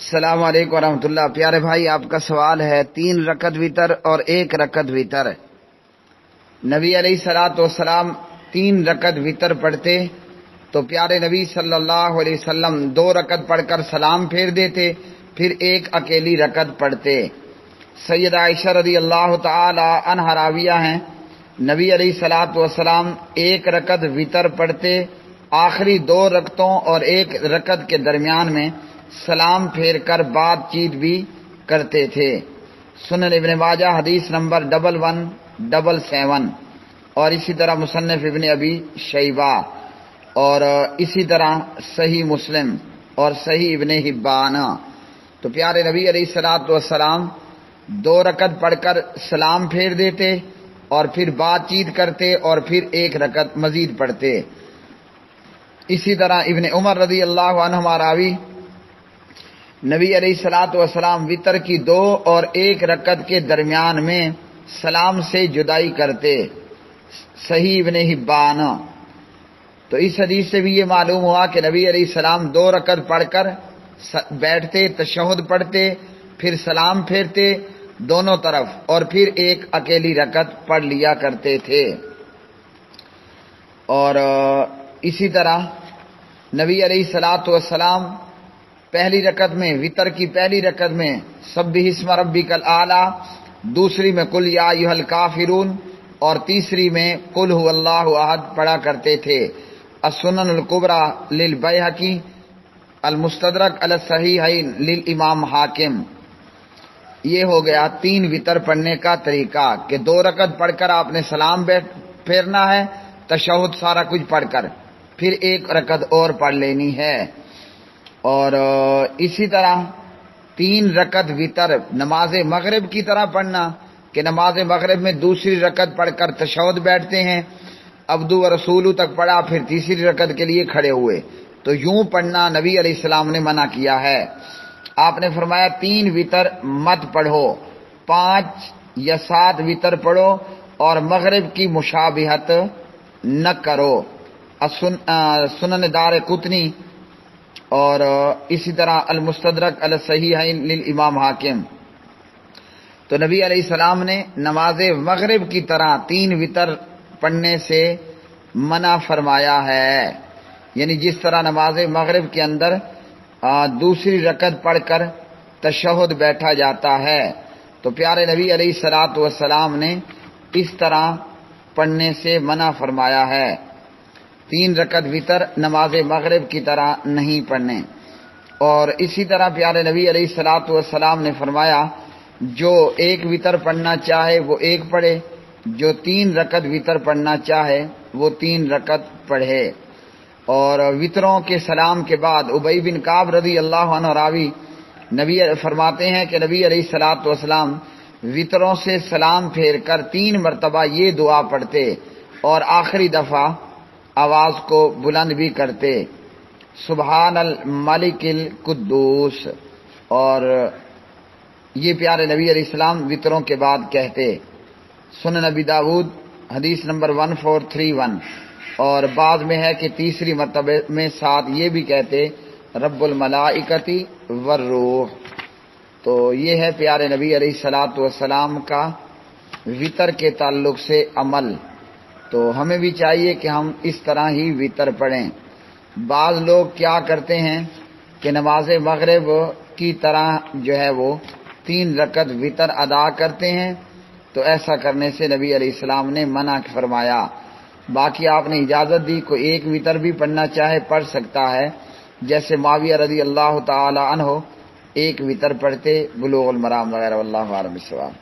السلام علیکم ورحمۃ اللہ۔ پیارے بھائی، آپ کا سوال ہے 3 رکعت وتر اور 1 رکعت وتر۔ نبی علیہ الصلوۃ والسلام 3 رکعت وتر پڑھتے تو پیارے نبی صلی اللہ علیہ وسلم 2 رکعت پڑھ کر سلام پھیر دیتے، پھر 1 اکیلی رکعت پڑھتے۔ سیدہ عائشہ رضی اللہ تعالی عنہا راویہ ہیں، نبی علیہ الصلوۃ والسلام 1 رکعت وتر پڑھتے، آخری 2 رکعتوں اور 1 رکعت کے درمیان میں سلام پھیر کر بات چیت بھی کرتے تھے۔ سنن ابن ماجہ حدیث نمبر 1177، اور اسی طرح مصنف ابن ابی شیبہ، اور اسی طرح صحیح مسلم اور صحیح ابن حبان۔ تو پیارے نبی علیہ الصلوۃ والسلام 2 رکعت پڑھ کر سلام پھیر دیتے اور پھر بات چیت کرتے اور پھر 1 رکعت مزید پڑھتے۔ اسی طرح ابن عمر رضی اللہ عنہما راوی، نبی علیہ الصلوۃ والسلام وتر کی 2 اور 1 رکعت کے درمیان میں سلام سے جدائی کرتے۔ صحیح ابن حبان۔ تو اس حدیث سے بھی یہ معلوم ہوا کہ نبی علیہ السلام 2 رکعت پڑھ کر بیٹھتے، تشہد پڑھتے، پھر سلام پھیرتے دونوں طرف، اور پھر 1 اکیلی رکعت پڑھ لیا کرتے تھے۔ اور اسی طرح نبی علیہ الصلوۃ والسلام پہلی رکعت میں، وتر کی پہلی رکعت میں سبح اسم ربک الاعلی، دوسری میں قل یا ایھا الکافرون، اور تیسری میں قل ھو اللہ احد پڑھا کرتے تھے۔ السنن الکبریٰ للبیہقی، المستدرک علی الصحیحین للامام حاکم۔ یہ ہو گیا 3 وتر پڑھنے کا طریقہ کہ 2 رکعت پڑھ کر آپ نے سلام پھیرنا ہے، تشہد سارا کچھ پڑھ کر، پھر 1 رکعت اور پڑھ لینی ہے۔ اور اسی طرح 3 رکعت وتر نماز مغرب کی طرح پڑھنا کہ نماز مغرب میں دوسری رکعت پڑھ کر تشہد بیٹھتے ہیں، عبدو و رسولو تک پڑھا، پھر تیسری رکعت کے لیے کھڑے ہوئے، تو یوں پڑھنا نبی علیہ السلام نے منع کیا ہے۔ آپ نے فرمایا 3 وتر مت پڑھو، 5 یا 7 وتر پڑھو، اور مغرب کی مشابہت نہ کرو۔ سنن دار قطنی اور اسی طرح المستدرک علی الصحیحین للامام حاکم۔ تو نبی علیہ السلام نے نماز مغرب کی طرح 3 وتر پڑھنے سے منع فرمایا ہے، یعنی جس طرح نماز مغرب کے اندر دوسری رکعت پڑھ کر تشہد بیٹھا جاتا ہے، تو پیارے نبی علیہ الصلوۃ والسلام نے اس طرح پڑھنے سے منع فرمایا ہے۔ 3 رکعت وتر نماز مغرب کی طرح نہیں پڑھنے۔ اور اسی طرح پیارے نبی علیہ الصلوۃ والسلام نے فرمایا جو 1 وتر پڑھنا چاہے وہ 1 پڑھے، جو 3 رکعت وتر پڑھنا چاہے وہ 3 رکعت پڑھے۔ اور وتروں کے سلام کے بعد ابی بن کعب رضی اللہ عنہ راوی نبی فرماتے ہیں کہ نبی علیہ الصلوۃ والسلام وتروں سے سلام پھیر کر 3 مرتبہ یہ دعا پڑھتے اور آخری دفعہ آواز کو بلند بھی کرتے، سبحان الملک القدوس، اور یہ پیارے نبی علیہ السلام وتروں کے بعد کہتے۔ سنن نبی داؤد حدیث نمبر 1431، اور بعض میں ہے کہ تیسری مرتبہ میں ساتھ یہ بھی کہتے رب الملائکۃ والروح۔ تو یہ ہے پیارے نبی علیہ الصلوۃ والسلام کا وتر کے تعلق سے عمل۔ تو ہمیں بھی چاہیے کہ ہم اس طرح ہی وتر پڑھیں۔ بعض لوگ کیا کرتے ہیں کہ نماز مغرب کی طرح جو ہے وہ 3 رکعت وتر ادا کرتے ہیں، تو ایسا کرنے سے نبی علیہ السلام نے منع فرمایا۔ باقی آپ نے اجازت دی، کوئی 1 وتر بھی پڑھنا چاہے پڑھ سکتا ہے، جیسے معاویہ رضی اللہ تعالی عنہ 1 وتر پڑھتے، بلوغ المرام وغیرہ۔ واللہ اعلم بالصواب۔